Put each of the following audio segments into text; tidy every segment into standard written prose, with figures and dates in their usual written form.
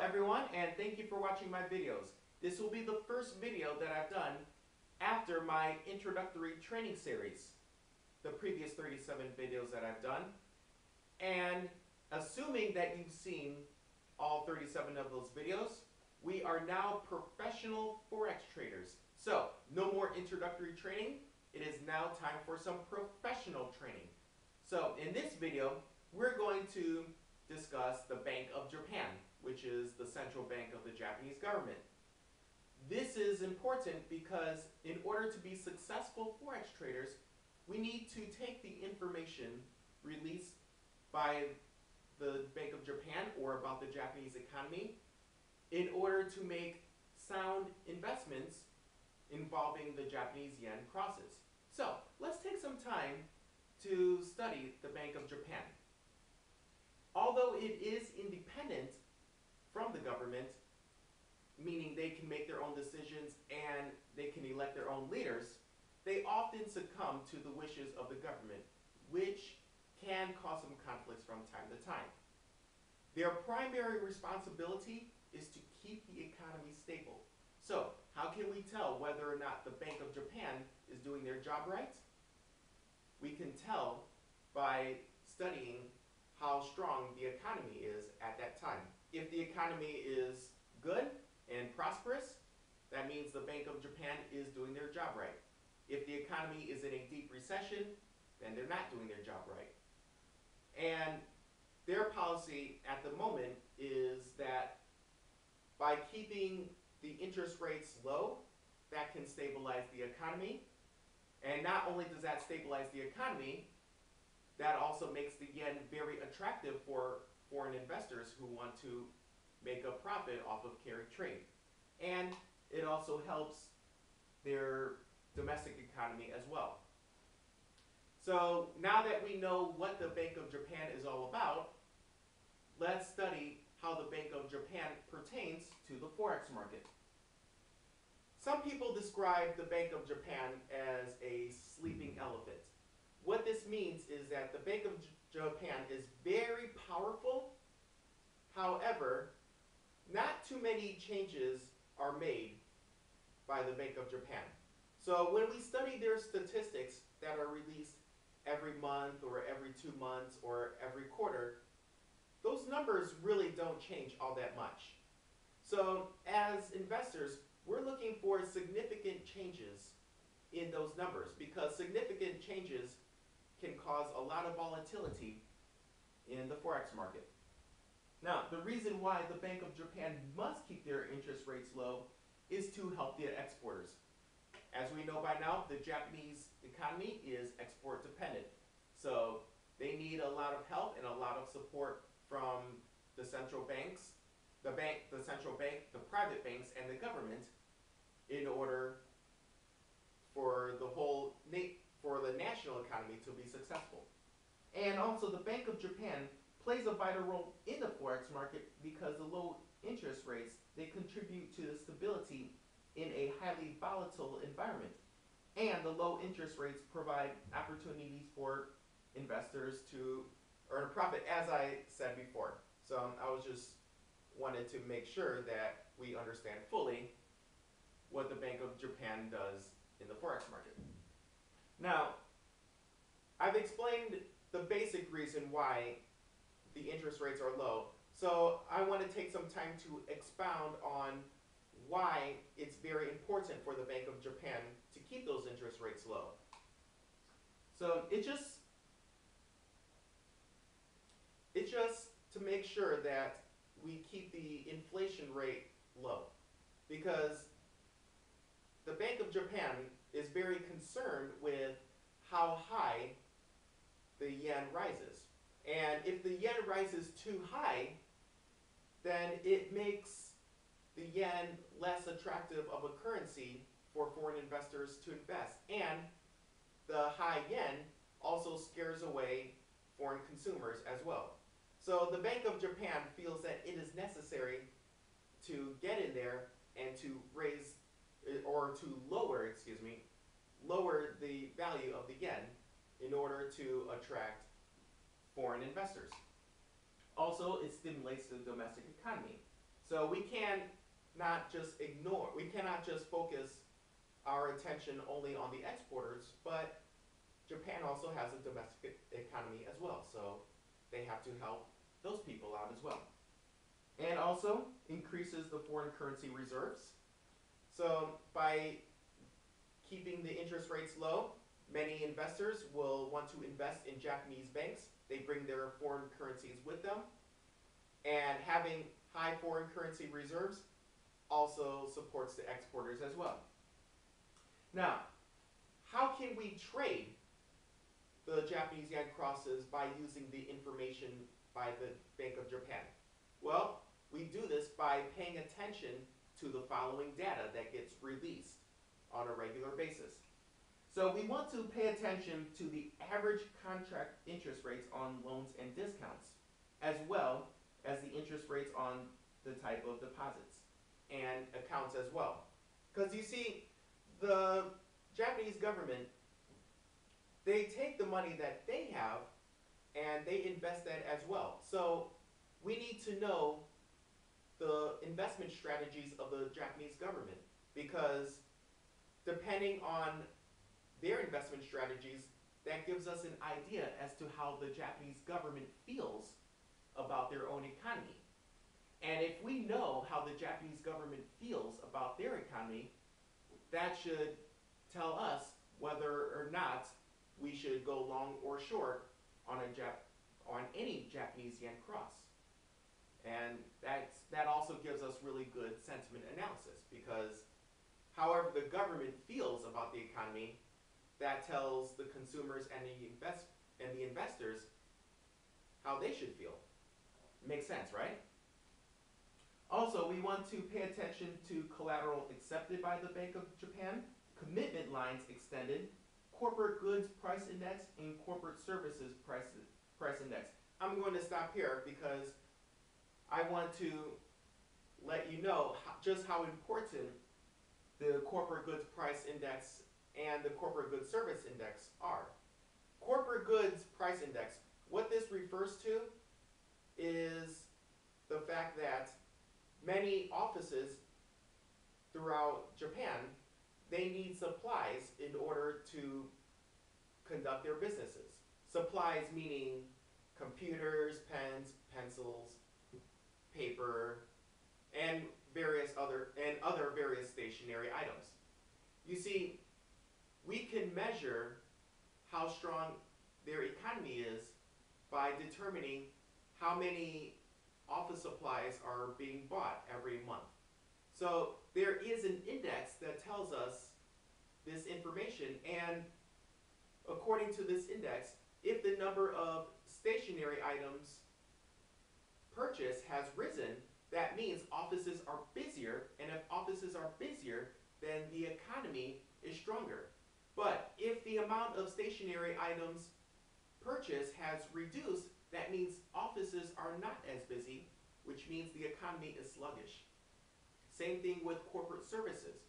everyone, and thank you for watching my videos. This will be the first video that I've done after my introductory training series, the previous 37 videos that I've done. And assuming that you've seen all 37 of those videos, we are now professional Forex traders. So, no more introductory training. It is now time for some professional training. So, in this video, we're going to discuss the Bank of Japan, which is the central bank of the Japanese government. This is important because in order to be successful Forex traders, we need to take the information released by the Bank of Japan or about the Japanese economy in order to make sound investments involving the Japanese yen crosses. So, let's take some time to study the Bank of Japan. Although it is independent from the government, meaning they can make their own decisions and they can elect their own leaders, they often succumb to the wishes of the government, which can cause some conflicts from time to time. Their primary responsibility is to keep the economy stable. So, how can we tell whether or not the Bank of Japan is doing their job right? We can tell by studying how strong the economy is at that time. If the economy is good and prosperous, that means the Bank of Japan is doing their job right. If the economy is in a deep recession, then they're not doing their job right. And their policy at the moment is that by keeping the interest rates low, that can stabilize the economy. And not only does that stabilize the economy, that also makes the yen very attractive for foreign investors who want to make a profit off of carry trade. And it also helps their domestic economy as well. So now that we know what the Bank of Japan is all about, let's study how the Bank of Japan pertains to the Forex market. Some people describe the Bank of Japan as a sleeping elephant. What this means is that the Bank of Japan is very powerful. However, not too many changes are made by the Bank of Japan. So when we study their statistics that are released every month or every 2 months or every quarter, those numbers really don't change all that much. So as investors, we're looking for significant changes in those numbers because significant changes can cause a lot of volatility in the Forex market. Now, the reason why the Bank of Japan must keep their interest rates low is to help the exporters. As we know by now, the Japanese economy is export dependent. So they need a lot of help and a lot of support from the central banks, the central bank, the private banks, and the government in order for the national economy to be successful. And also the Bank of Japan plays a vital role in the Forex market because the low interest rates, they contribute to the stability in a highly volatile environment. And the low interest rates provide opportunities for investors to earn a profit, as I said before. So I was just wanted to make sure that we understand fully what the Bank of Japan does in the Forex market. Now, I've explained the basic reason why the interest rates are low. So I want to take some time to expound on why it's very important for the Bank of Japan to keep those interest rates low. So it's just to make sure that we keep the inflation rate low, because the Bank of Japan is very concerned with how high the yen rises. And if the yen rises too high, then it makes the yen less attractive of a currency for foreign investors to invest. And the high yen also scares away foreign consumers as well. So the Bank of Japan feels that it is necessary to get in there and to raise or to lower the value of the yen in order to attract foreign investors. Also, it stimulates the domestic economy. So we cannot just focus our attention only on the exporters, but Japan also has a domestic economy as well, so they have to help those people out as well. And also increases the foreign currency reserves. So by keeping the interest rates low, many investors will want to invest in Japanese banks. They bring their foreign currencies with them. And having high foreign currency reserves also supports the exporters as well. Now, how can we trade the Japanese yen crosses by using the information by the Bank of Japan? Well, we do this by paying attention to the following data that gets released on a regular basis. So we want to pay attention to the average contract interest rates on loans and discounts, as well as the interest rates on the type of deposits and accounts as well. Because you see, the Japanese government, they take the money that they have and they invest that as well. So we need to know the investment strategies of the Japanese government, because depending on their investment strategies, that gives us an idea as to how the Japanese government feels about their own economy. And if we know how the Japanese government feels about their economy, that should tell us whether or not we should go long or short on any Japanese yen cross. And that also gives us really good sentiment analysis, because however the government feels about the economy, that tells the consumers and the investors how they should feel. Makes sense, right? Also, we want to pay attention to collateral accepted by the Bank of Japan, commitment lines extended, corporate goods price index, and corporate services price index. I'm going to stop here because I want to let you know just how important the corporate goods price index and the corporate goods service index are. Corporate goods price index, what this refers to is the fact that many offices throughout Japan, they need supplies in order to conduct their businesses. Supplies meaning computers, pens, pencils, paper, and other various stationary items. You see, we can measure how strong their economy is by determining how many office supplies are being bought every month. So there is an index that tells us this information, and according to this index, if the number of stationary items purchased has risen, that means offices are busier, and if offices are busier, then the economy is stronger. But if the amount of stationary items purchased has reduced, that means offices are not as busy, which means the economy is sluggish. Same thing with corporate services,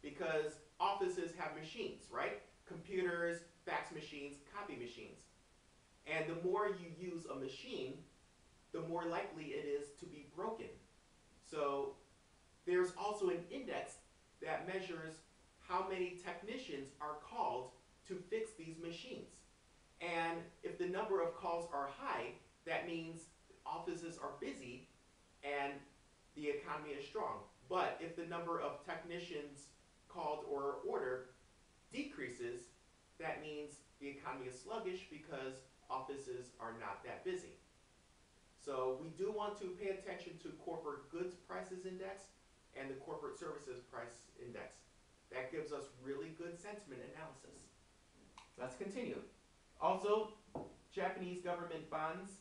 because offices have machines, right? Computers, fax machines, copy machines. And the more you use a machine, the more likely it is to be broken. So there's also an index that measures how many technicians are called to fix these machines. And if the number of calls are high, that means offices are busy and the economy is strong. But if the number of technicians called or ordered decreases, that means the economy is sluggish because offices are not that busy. So we do want to pay attention to corporate goods prices index and the corporate services price index. That gives us really good sentiment analysis. Let's continue. Also, Japanese government bonds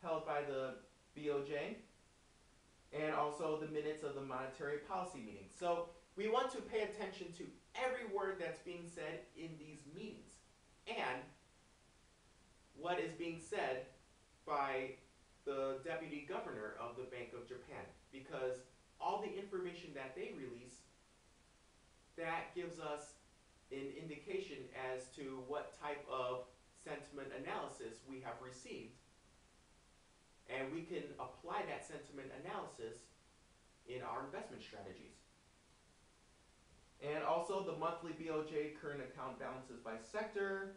held by the BOJ, and also the minutes of the monetary policy meeting. So we want to pay attention to every word that's being said in these meetings and what is being said by the deputy governor of the Bank of Japan, because all the information that they release, that gives us an indication as to what type of sentiment analysis we have received. And we can apply that sentiment analysis in our investment strategies. And also the monthly BOJ current account balances by sector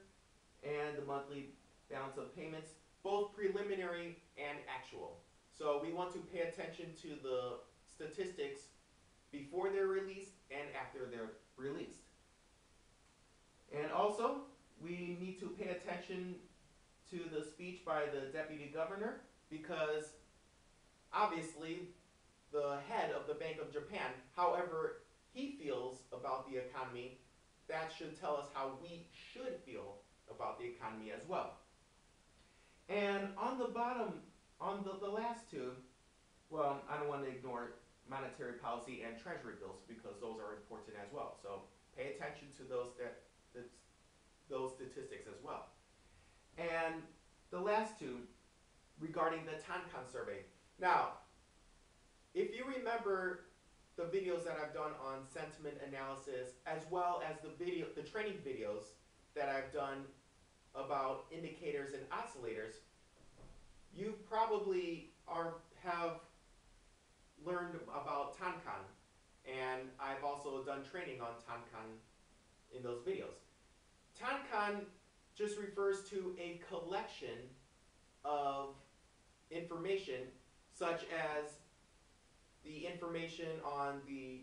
and the monthly balance of payments, both preliminary and actual. So we want to pay attention to the statistics before they're released and after they're released. And also, we need to pay attention to the speech by the Deputy Governor, because obviously the head of the Bank of Japan, however he feels about the economy, that should tell us how we should feel about the economy as well. And on the bottom, on the last two, well, I don't want to ignore monetary policy and treasury bills because those are important as well. So pay attention to those statistics as well. And the last two, regarding the Tankan survey. Now, if you remember the videos that I've done on sentiment analysis, as well as the training videos that I've done about indicators and oscillators, you probably have learned about Tankan, and I've also done training on Tankan in those videos. Tankan just refers to a collection of information, such as the information on the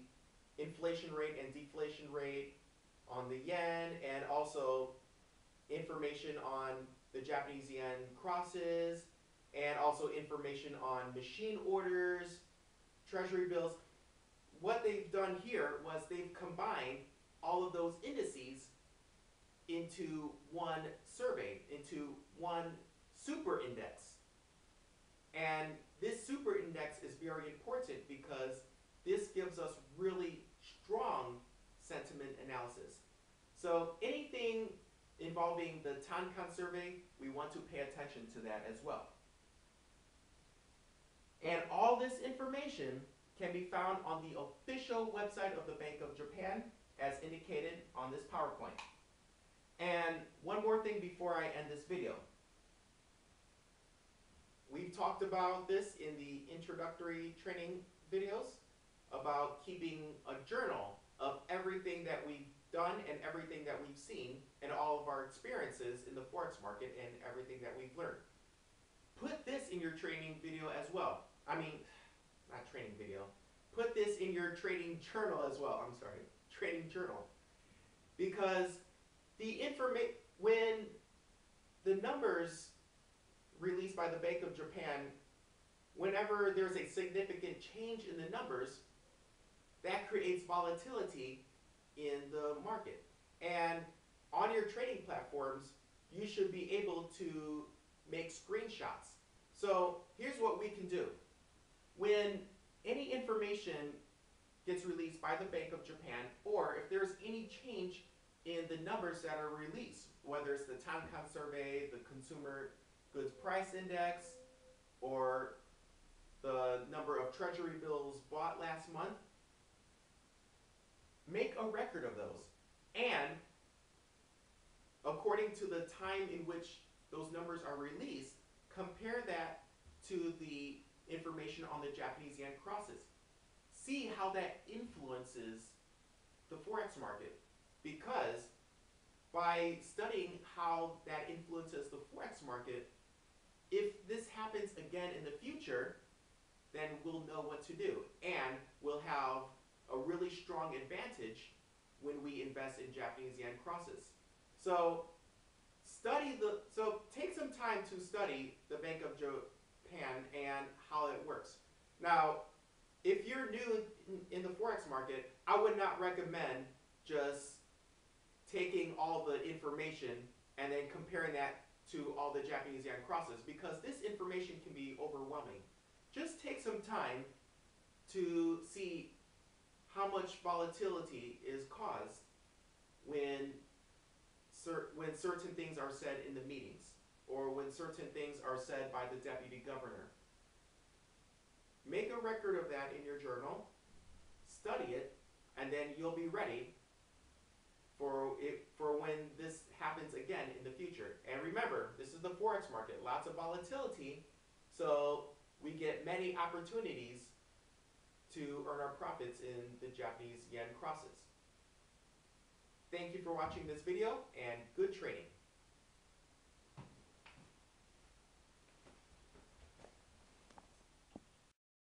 inflation rate and deflation rate, on the yen, and also information on the Japanese yen crosses, and also information on machine orders, treasury bills. What they've done here was they've combined all of those indices into one survey, into one super index. And this super index is very important because this gives us really strong sentiment analysis. So anything involving the Tankan survey, we want to pay attention to that as well. And all this information can be found on the official website of the Bank of Japan, as indicated on this PowerPoint. And one more thing before I end this video. We've talked about this in the introductory training videos, about keeping a journal of everything that we've done and everything that we've seen and all of our experiences in the Forex market and everything that we've learned. Put this in your training video as well. I mean, not training video. Put this in your trading journal as well. I'm sorry, trading journal. Because when the numbers released by the Bank of Japan, whenever there's a significant change in the numbers, that creates volatility in the market. And on your trading platforms, you should be able to make screenshots. So here's what we can do. When any information gets released by the Bank of Japan, or if there's any change in the numbers that are released, whether it's the Tankan survey, the Consumer Goods Price Index, or the number of treasury bills bought last month, make a record of those. And according to the time in which those numbers are released, compare that to the information on the Japanese yen crosses. See how that influences the Forex market. Because by studying how that influences the Forex market, if this happens again in the future, then we'll know what to do. And we'll have a really strong advantage when we invest in Japanese yen crosses. So take some time to study the Bank of Japan and how it works. Now, if you're new in the Forex market, I would not recommend just taking all the information and then comparing that to all the Japanese yen crosses, because this information can be overwhelming. Just take some time to see how much volatility is caused when certain things are said in the meetings, or when certain things are said by the Deputy Governor. Make a record of that in your journal, study it, and then you'll be ready for when this happens again in the future. And remember, this is the Forex market, lots of volatility, so we get many opportunities to earn our profits in the Japanese yen crosses. Thank you for watching this video, and good trading.